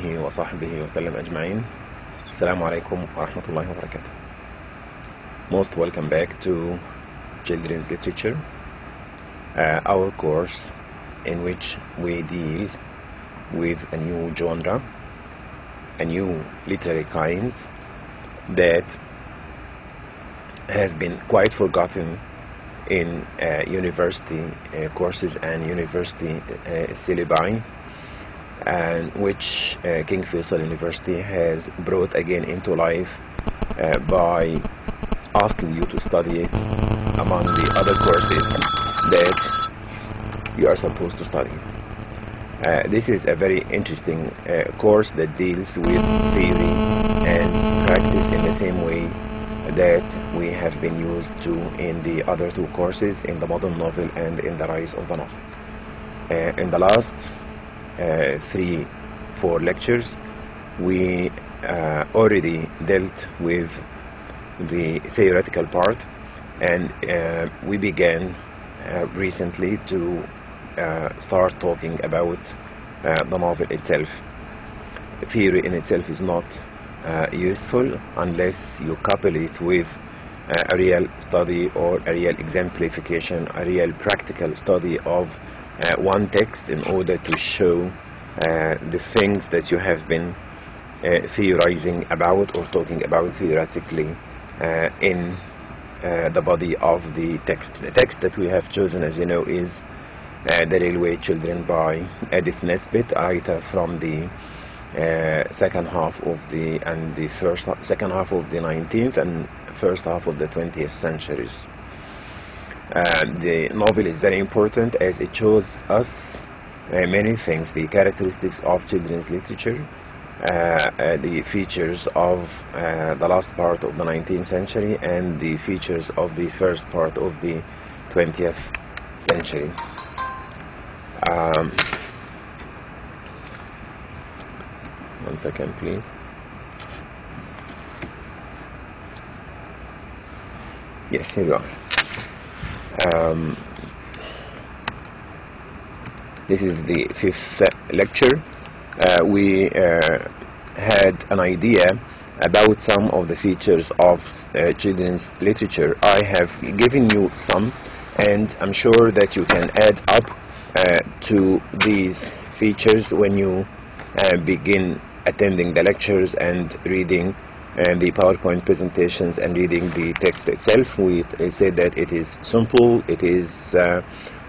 آله وصحبه وسلم أجمعين. السلام عليكم ورحمة الله وبركاته. Most welcome back to Children's Literature, our course in which we deal with a new genre, a new literary kind that has been quite forgotten in university courses and university syllabi, and which King Faisal University has brought again into life by asking you to study it among the other courses that you are supposed to study. This is a very interesting course that deals with theory and practice in the same way that we have been used to in the other two courses, in the modern novel and in the rise of the novel. In the last 3-4 lectures, we already dealt with the theoretical part, and we began recently to start talking about the novel itself. Theory in itself is not useful unless you couple it with a real study or a real exemplification, a real practical study of one text in order to show the things that you have been theorizing about or talking about theoretically in the body of the text. The text that we have chosen, as you know, is The Railway Children by Edith Nesbit, a writer from the second half of the second half of the 19th and first half of the 20th centuries. The novel is very important as it shows us many things: the characteristics of children's literature, the features of the last part of the 19th century, and the features of the first part of the 20th century. One second, please. Yes, here we are. This is the 5th lecture. We had an idea about some of the features of children's literature. I have given you some, and I'm sure that you can add up to these features when you begin attending the lectures and reading the PowerPoint presentations and reading the text itself. We said that it is simple, it is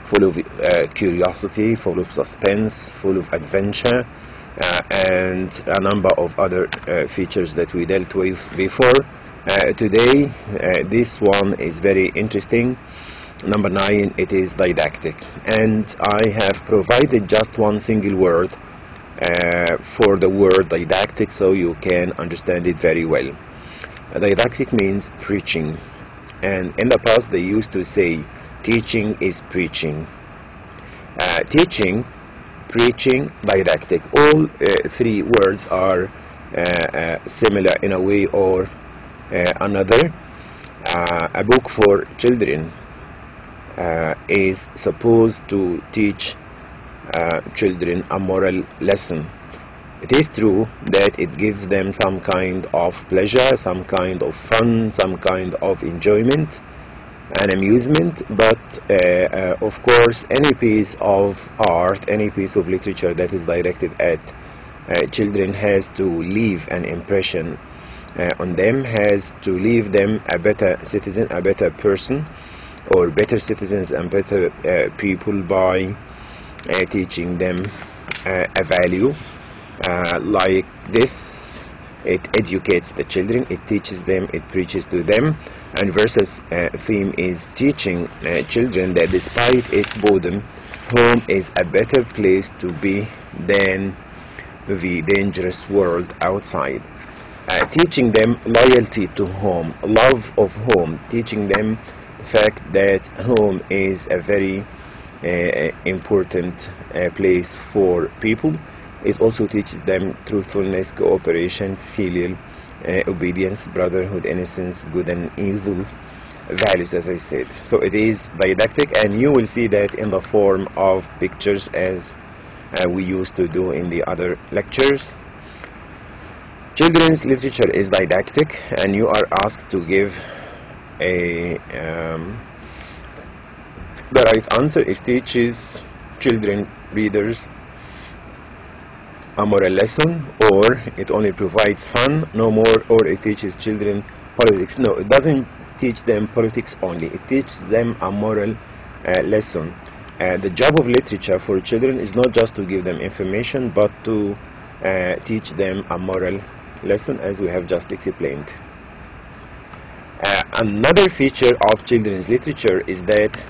full of curiosity, full of suspense, full of adventure, and a number of other features that we dealt with before. Today, this one is very interesting. Number 9, it is didactic, and I have provided just one single word for the word didactic so you can understand it very well. Didactic means preaching, and in the past they used to say teaching is preaching. Teaching, preaching, didactic, all three words are similar in a way or another. A book for children is supposed to teach children a moral lesson. It is true that it gives them some kind of pleasure, some kind of fun, some kind of enjoyment and amusement, but of course any piece of art, any piece of literature that is directed at children has to leave an impression on them, has to leave them a better citizen, a better person, or better citizens and better people by teaching them a value like this. It educates the children, it teaches them, it preaches to them. And Verse's theme is teaching children that despite its boredom, home is a better place to be than the dangerous world outside. Teaching them loyalty to home, love of home, teaching them the fact that home is a very important place for people. It also teaches them truthfulness, cooperation, filial obedience, brotherhood, innocence, good and evil values, as I said. So it is didactic, and you will see that in the form of pictures as we used to do in the other lectures. Children's literature is didactic, and you are asked to give the right answer is teaches children, readers, a moral lesson, or it only provides fun, no more, or it teaches children politics. No, it doesn't teach them politics only, it teaches them a moral lesson. The job of literature for children is not just to give them information, but to teach them a moral lesson, as we have just explained. Another feature of children's literature is that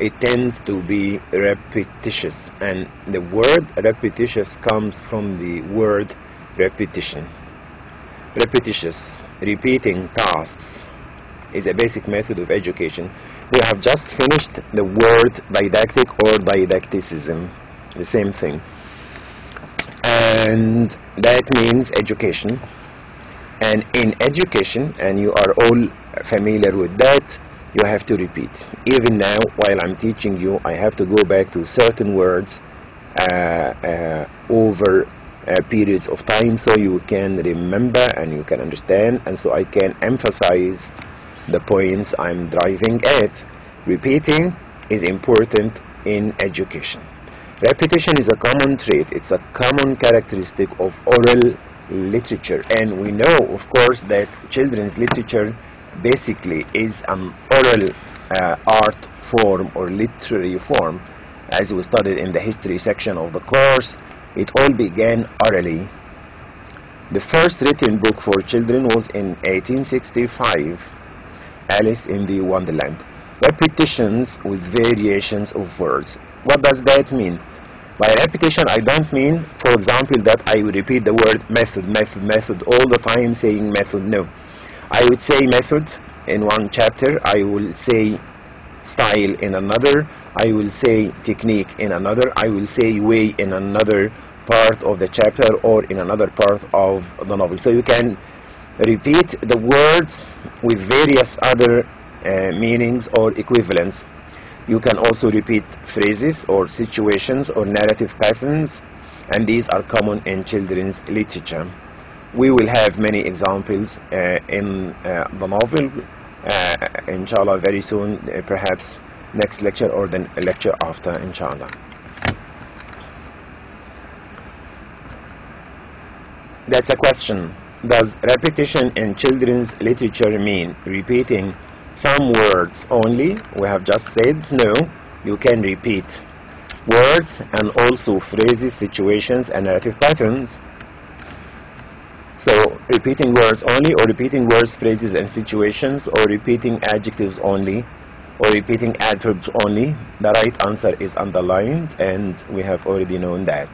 it tends to be repetitious, and the word repetitious comes from the word repetition. Repetitious, repeating tasks, is a basic method of education. We have just finished the word didactic or didacticism, the same thing, and that means education. And in education, and you are all familiar with that, you have to repeat. Even now, while I'm teaching you, I have to go back to certain words over periods of time, so you can remember and you can understand, and so I can emphasize the points I'm driving at. Repeating is important in education. Repetition is a common trait, it's a common characteristic of oral literature, and we know, of course, that children's literature basically is an oral art form or literary form. As we studied in the history section of the course, it all began orally. The first written book for children was in 1865, Alice in the Wonderland. Repetitions with variations of words. What does that mean? By repetition, I don't mean, for example, that I would repeat the word method, method, method all the time saying method. No. I would say method in one chapter, I will say style in another, I will say technique in another, I will say way in another part of the chapter or in another part of the novel. So you can repeat the words with various other meanings or equivalents. You can also repeat phrases or situations or narrative patterns, and these are common in children's literature. We will have many examples in the novel, inshallah, very soon, perhaps next lecture or the lecture after, inshallah. That's a question. Does repetition in children's literature mean repeating some words only? We have just said no, you can repeat words and also phrases, situations, and narrative patterns. So repeating words only, or repeating words, phrases, and situations, or repeating adjectives only, or repeating adverbs only, the right answer is underlined, and we have already known that.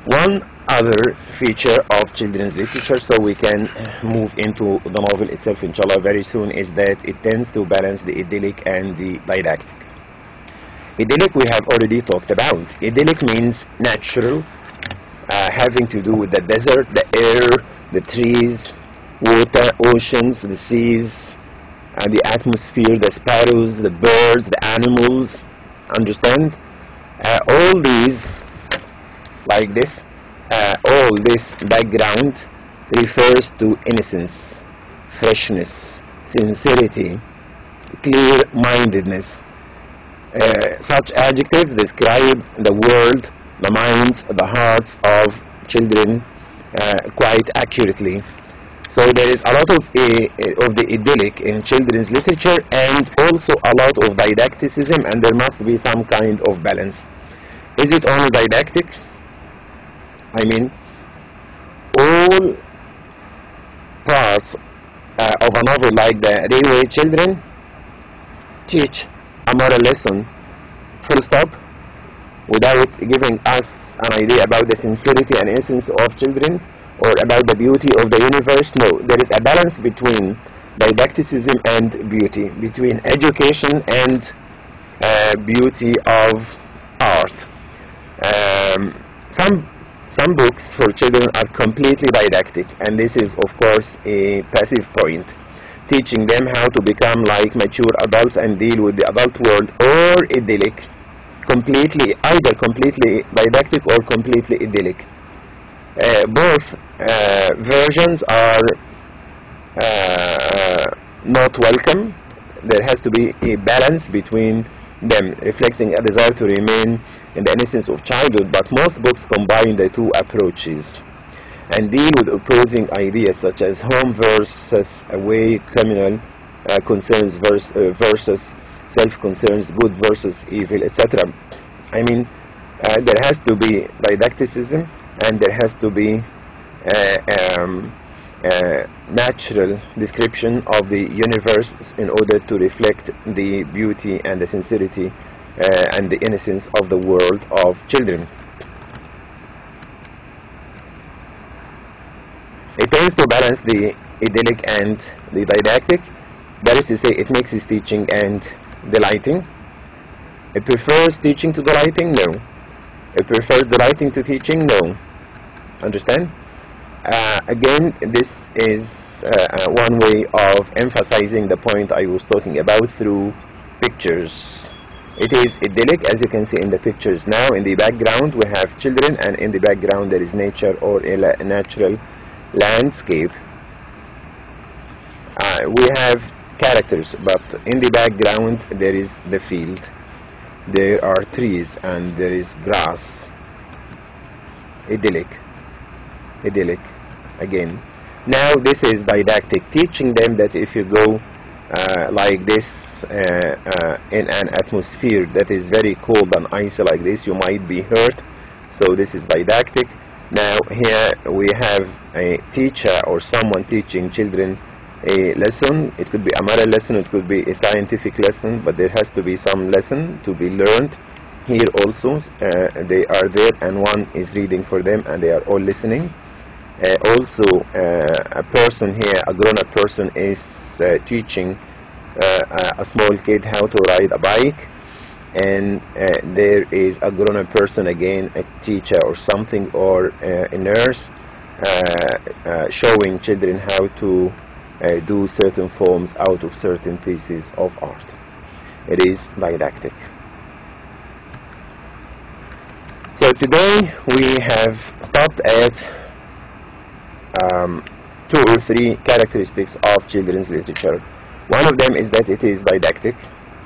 One other feature of children's literature, so we can move into the novel itself, inshallah, very soon, is that it tends to balance the idyllic and the didactic. Idyllic we have already talked about. Idyllic means natural, having to do with the desert, the air, the trees, water, oceans, the seas, and the atmosphere, the sparrows, the birds, the animals. Understand? All these, like this, all this background refers to innocence, freshness, sincerity, clear-mindedness. Such adjectives describe the world, the minds, the hearts of children quite accurately. So there is a lot of the idyllic in children's literature, and also a lot of didacticism, and there must be some kind of balance. Is it only didactic? I mean, all parts of a novel like the Railway Children teach a moral lesson, full stop, without giving us an idea about the sincerity and innocence of children or about the beauty of the universe. No, there is a balance between didacticism and beauty, between education and beauty of art. Some books for children are completely didactic, and this is of course a passive point, teaching them how to become like mature adults and deal with the adult world, or idyllic, either completely didactic or completely idyllic. Both versions are not welcome. There has to be a balance between them, reflecting a desire to remain in the innocence of childhood, but most books combine the two approaches and deal with opposing ideas such as home versus away, communal concerns versus self-concerns, good versus evil, etc. I mean, there has to be didacticism, and there has to be natural description of the universe in order to reflect the beauty and the sincerity and the innocence of the world of children. It tends to balance the idyllic and the didactic. That is to say, it mixes teaching and delighting. It prefers teaching to delighting? No. It prefers delighting to teaching? No. Understand? Again, this is one way of emphasizing the point I was talking about through pictures. It is idyllic, as you can see in the pictures now. In the background we have children, and in the background there is nature or a natural landscape. We have characters, but in the background there is the field. There are trees and there is grass. Idyllic again. Now this is didactic, teaching them that if you go like this in an atmosphere that is very cold and icy like this, you might be hurt. So this is didactic. Now here we have a teacher or someone teaching children a lesson. It could be a moral lesson, it could be a scientific lesson, but there has to be some lesson to be learned. Here also they are there and one is reading for them and they are all listening. Also a person here, a grown-up person, is teaching a small kid how to ride a bike, and there is a grown-up person, again a teacher or something, or a nurse, showing children how to do certain forms out of certain pieces of art. It is didactic. So today we have stopped at 2 or 3 characteristics of children's literature. One of them is that it is didactic,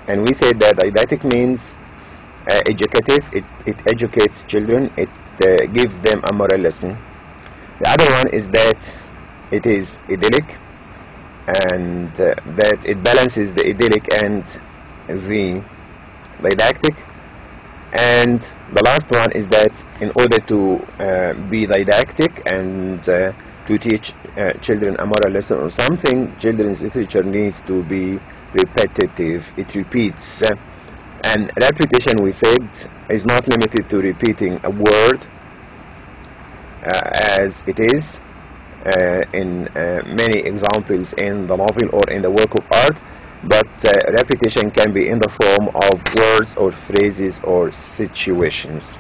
and we said that didactic means educative. It educates children, it gives them a moral lesson. The other one is that it is idyllic, and that it balances the idyllic and the didactic. And the last one is that in order to be didactic and to teach children a moral lesson or something, children's literature needs to be repetitive. It repeats, and repetition, we said, is not limited to repeating a word as it is in many examples in the novel or in the work of art, but repetition can be in the form of words or phrases or situations,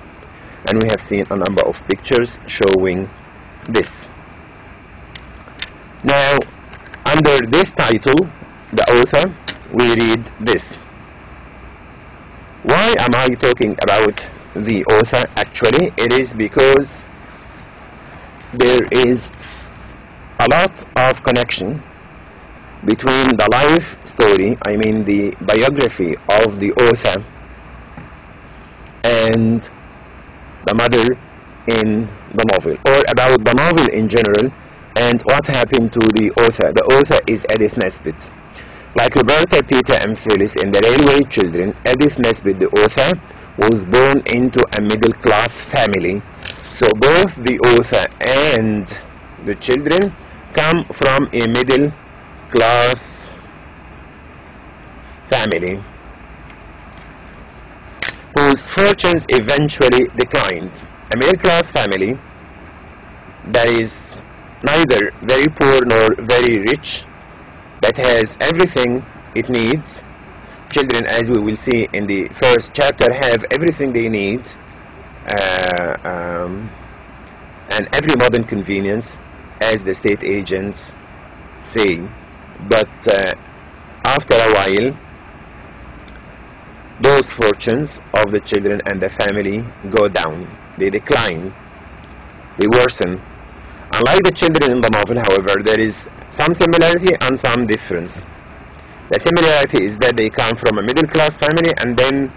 and we have seen a number of pictures showing this. Now, under this title, the author, we read this. Why am I talking about the author? Actually, it is because there is a lot of connection between the life story, I mean the biography of the author, and the mother in the novel, or about the novel in general and what happened to the author. The author is Edith Nesbit. Like Roberta, Peter, and Phyllis in The Railway Children, Edith Nesbit, the author, was born into a middle-class family. So both the author and the children come from a middle-class family whose fortunes eventually declined. A middle-class family that is neither very poor nor very rich, that has everything it needs. Children, as we will see in the first chapter, have everything they need, and every modern convenience, as the state agents say. But after a while, those fortunes of the children and the family go down. They decline. They worsen. Unlike the children in the novel, however, there is some similarity and some difference. The similarity is that they come from a middle-class family and then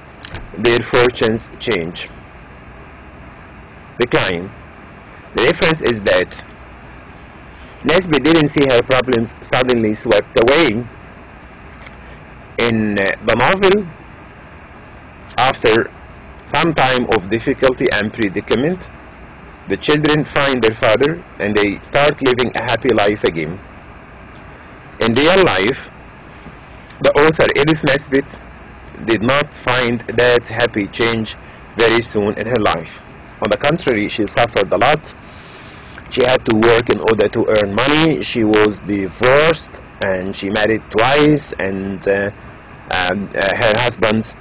their fortunes change, decline. The difference is that Nesbit didn't see her problems suddenly swept away. In the novel, after some time of difficulty and predicament, the children find their father and they start living a happy life again. In real life, the author Edith Nesbit did not find that happy change very soon in her life. On the contrary, she suffered a lot. She had to work in order to earn money. She was divorced and she married twice, and her husbands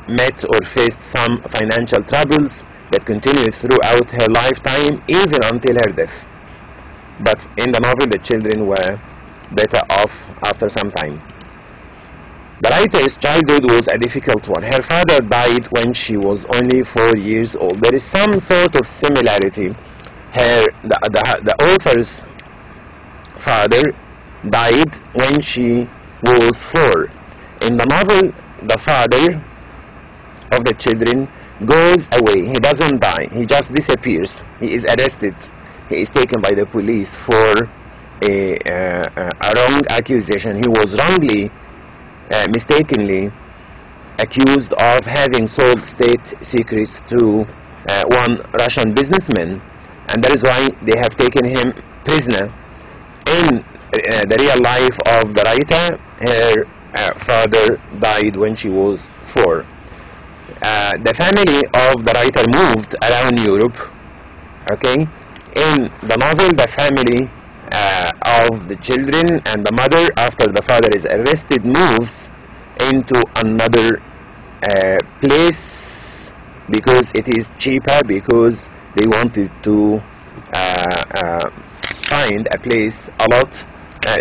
met or faced some financial troubles that continued throughout her lifetime, even until her death. But in the novel, the children were better off after some time. The writer's childhood was a difficult one. Her father died when she was only 4 years old. There is some sort of similarity. The author's father died when she was 4. In the novel, the father of the children goes away. He doesn't die. He just disappears. He is arrested. He is taken by the police for a wrong accusation. He was wrongly, mistakenly accused of having sold state secrets to one Russian businessman, and that is why they have taken him prisoner. In the real life of the writer, her father died when she was 4. The family of the writer moved around Europe. Okay, in the novel, the family of the children and the mother, after the father is arrested, moves into another place because it is cheaper, because they wanted to find a place a lot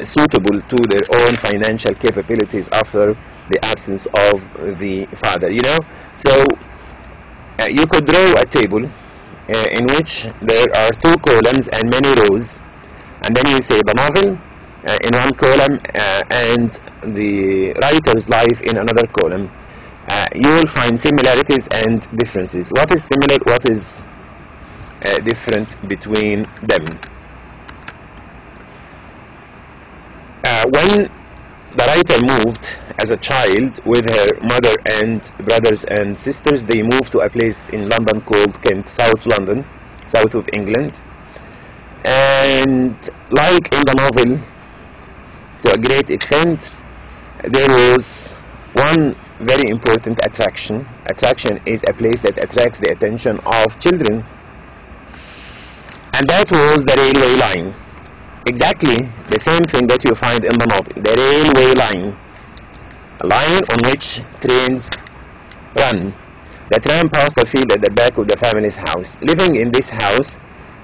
suitable to their own financial capabilities after the absence of the father. So you could draw a table in which there are 2 columns and many rows, and then you say the novel in one column and the writer's life in another column. You will find similarities and differences. What is similar, what is different between them? When the writer moved as a child with her mother and brothers and sisters, they moved to a place in London called Kent, South London, south of England. And like in the novel, to a great extent, there was one very important attraction. Attraction is a place that attracts the attention of children, and that was the railway line. Exactly the same thing that you find in the novel. The railway line, a line on which trains run. The tram passed a field at the back of the family's house. Living in this house,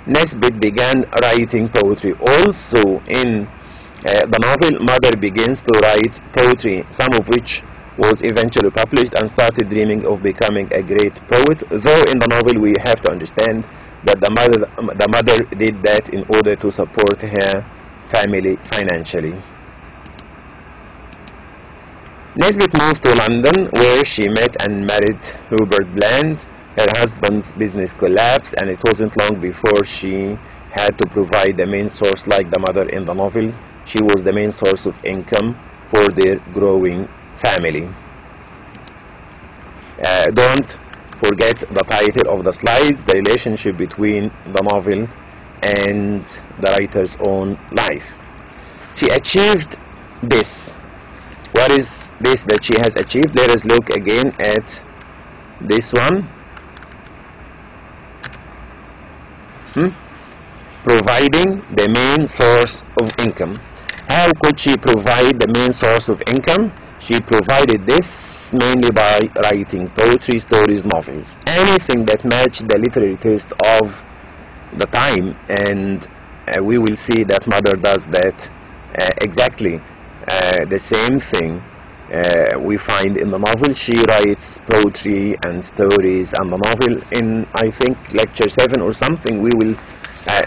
Nesbit began writing poetry. Also in the novel, Mother begins to write poetry, some of which was eventually published, and started dreaming of becoming a great poet. Though in the novel we have to understand that the mother did that in order to support her family financially. Nesbit moved to London, where she met and married Hubert Bland. Her husband's business collapsed, and it wasn't long before she had to provide the main source. Like the mother in the novel, she was the main source of income for their growing family. Don't forget the title of the slides, the relationship between the novel and the writer's own life. She achieved this. What is this that she has achieved? Let us look again at this one. Providing the main source of income. How could she provide the main source of income? She provided this mainly by writing poetry, stories, novels, anything that matched the literary taste of the time, and we will see that Mother does that exactly the same thing we find in the novel. She writes poetry and stories, and the novel, in I think lecture 7 or something, we will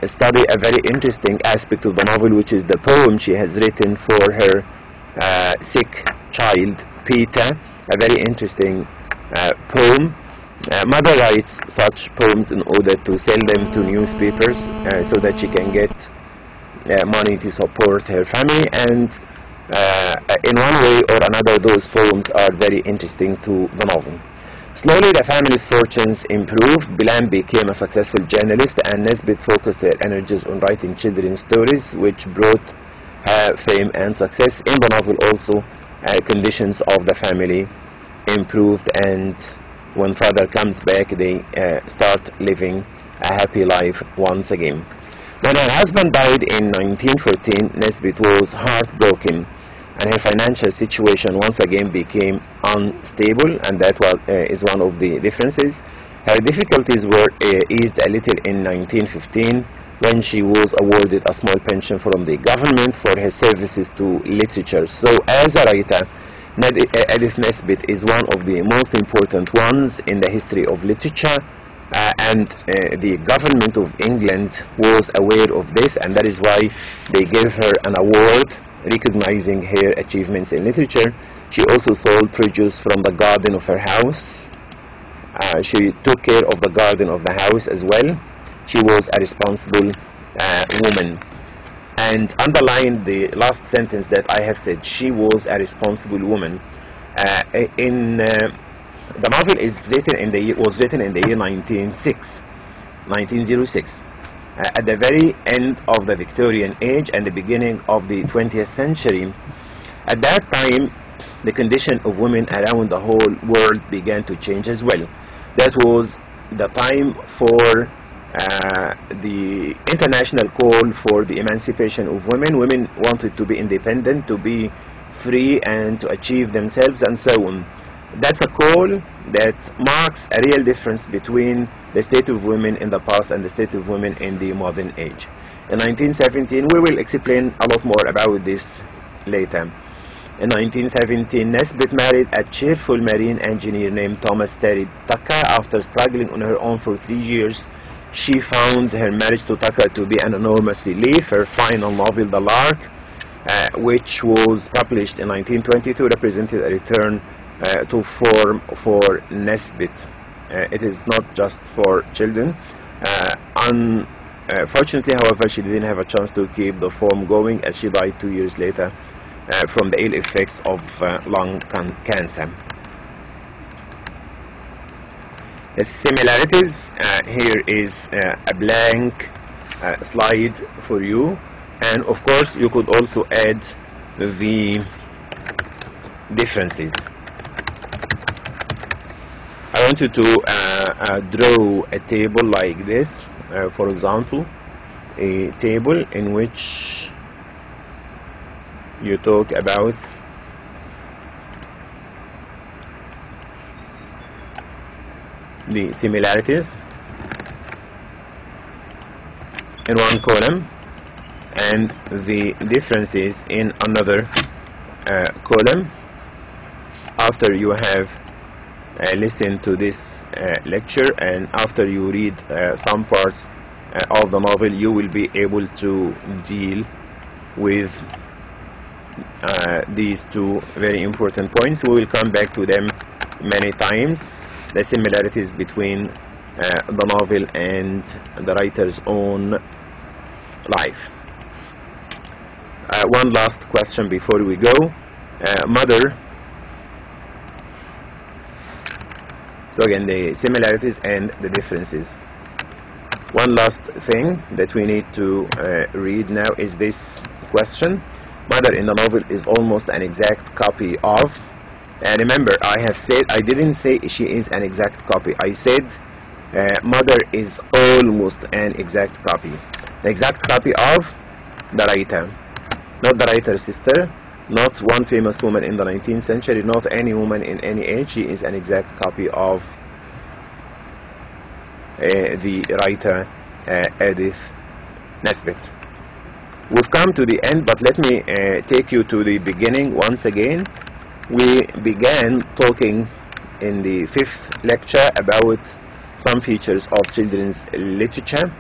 study a very interesting aspect of the novel, which is the poem she has written for her sick child Peter, a very interesting poem. Mother writes such poems in order to sell them to newspapers so that she can get money to support her family, and in one way or another those poems are very interesting to the novel. Slowly the family's fortunes improved. Bilam became a successful journalist, and Nesbit focused her energies on writing children's stories, which brought her fame and success. In the novel also, conditions of the family improved, and when father comes back, they start living a happy life once again. When her husband died in 1914, Nesbit was heartbroken, and her financial situation once again became unstable, and that is one of the differences. Her difficulties were eased a little in 1915 when she was awarded a small pension from the government for her services to literature. So as a writer, Edith Nesbit is one of the most important ones in the history of literature, and the government of England was aware of this, and that is why they gave her an award recognizing her achievements in literature. She also sold produce from the garden of her house. She took care of the garden of the house as well. She was a responsible woman. And underline the last sentence that I have said, she was a responsible woman. The novel was written in the year 1906. At the very end of the Victorian age and the beginning of the 20th century. At that time, the condition of women around the whole world began to change as well. That was the time for the international call for the emancipation of women. Women wanted to be independent, to be free, and to achieve themselves, and so on. That's a call that marks a real difference between the state of women in the past and the state of women in the modern age. In 1917, we will explain a lot more about this later. In 1917, Nesbit married a cheerful marine engineer named Thomas Terry Tucker. After struggling on her own for 3 years, she found her marriage to Tucker to be an enormous relief. Her final novel, The Lark, which was published in 1922, represented a return to form for Nesbit. It is not just for children. Unfortunately, however, she didn't have a chance to keep the form going, as she died 2 years later from the ill effects of lung cancer. The similarities, here is a blank slide for you, and of course you could also add the differences. I want you to draw a table like this, for example, a table in which you talk about the similarities in one column and the differences in another column. After you have listened to this lecture, and after you read some parts of the novel, you will be able to deal with these two very important points. We will come back to them many times. The similarities between the novel and the writer's own life. One last question before we go. Mother. So again, the similarities and the differences. One last thing that we need to read now is this question. Mother in the novel is almost an exact copy of. And remember, I have said, I didn't say she is an exact copy. I said mother is almost an exact copy. The exact copy of the writer. Not the writer's sister, not one famous woman in the 19th century, not any woman in any age. She is an exact copy of the writer Edith Nesbit. We've come to the end, but let me take you to the beginning once again. we began talking in the 5th lecture about some features of children's literature,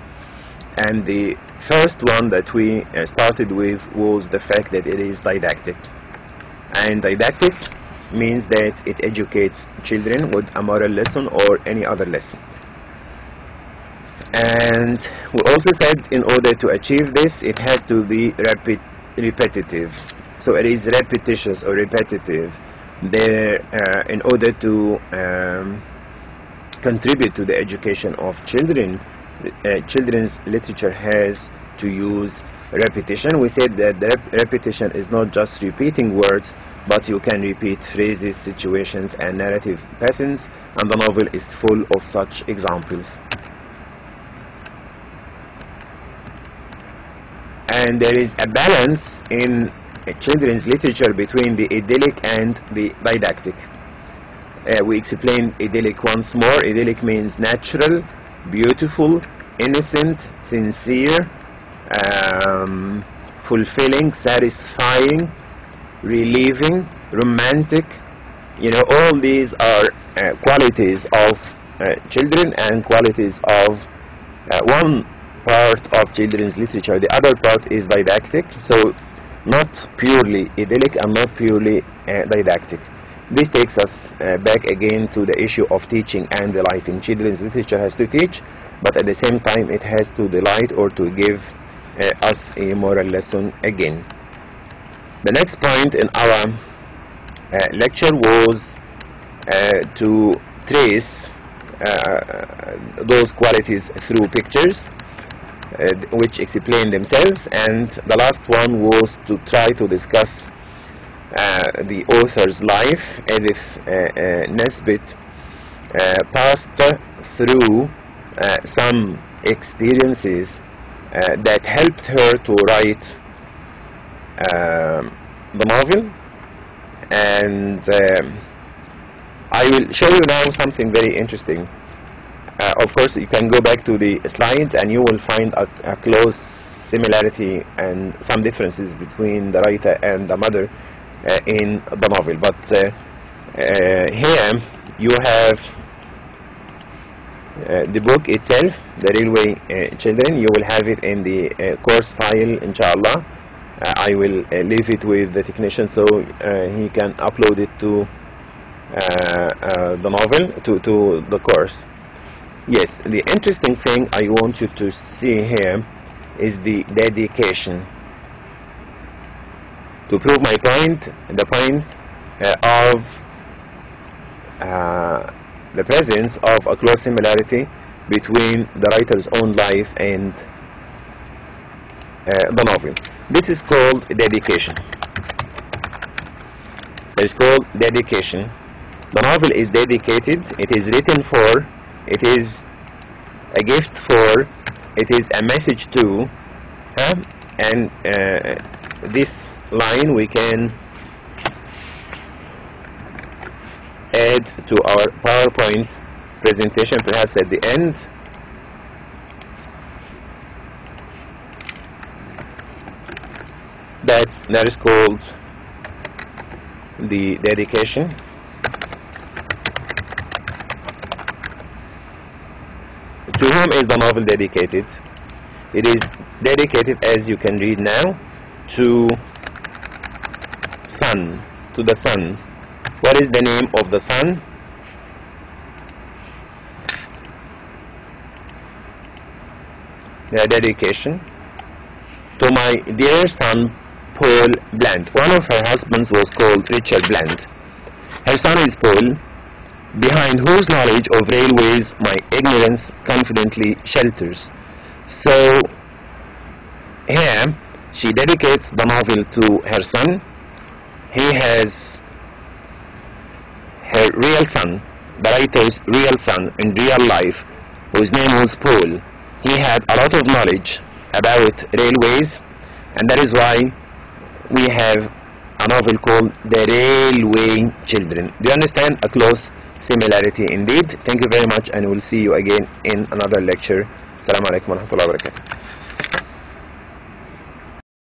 and the first one that we started with was the fact that it is didactic. And didactic means that it educates children with a moral lesson or any other lesson. And we also said in order to achieve this, it has to be repetitive. So it is repetitious or repetitive there in order to contribute to the education of children. Children's literature has to use repetition. We said that the repetition is not just repeating words, but you can repeat phrases, situations, and narrative patterns, and the novel is full of such examples. And there is a balance in children's literature between the idyllic and the didactic. We explained idyllic once more. Idyllic means natural, beautiful, innocent, sincere, fulfilling, satisfying, relieving, romantic. You know, all these are qualities of children and qualities of one part of children's literature. The other part is didactic, so not purely idyllic and not purely didactic. This takes us back again to the issue of teaching and delighting. Children's literature has to teach, but at the same time it has to delight or to give us a moral lesson again. The next point in our lecture was to trace those qualities through pictures which explain themselves, and the last one was to try to discuss the author's life. Edith Nesbit passed through some experiences that helped her to write the novel, and I will show you now something very interesting. Of course, you can go back to the slides and you will find a close similarity and some differences between the writer and the mother in the novel. But here you have the book itself, The Railway Children. You will have it in the course file, inshallah. I will leave it with the technician so he can upload it to the novel, to the course. Yes, the interesting thing I want you to see here is the dedication. To prove my point, the point of the presence of a close similarity between the writer's own life and the novel. This is called dedication. It is called dedication. The novel is dedicated, it is written for, it is a gift for, it is a message to, and this line we can add to our PowerPoint presentation perhaps at the end. That is called the dedication. To whom is the novel dedicated? It is dedicated, as you can read now, to son, to the son. What is the name of the son? The dedication to my dear son Paul Bland. One of her husbands was called Richard Bland. Her son is Paul, behind whose knowledge of railways my ignorance confidently shelters. So here she dedicates the novel to her son. He has her real son, the writer's real son in real life, whose name was Paul. He had a lot of knowledge about railways, and that is why we have a novel called The Railway Children. Do you understand? A close similarity indeed. Thank you very much, and we'll see you again in another lecture. Assalamu alaikum wa rahmatullahi wa barakatuh.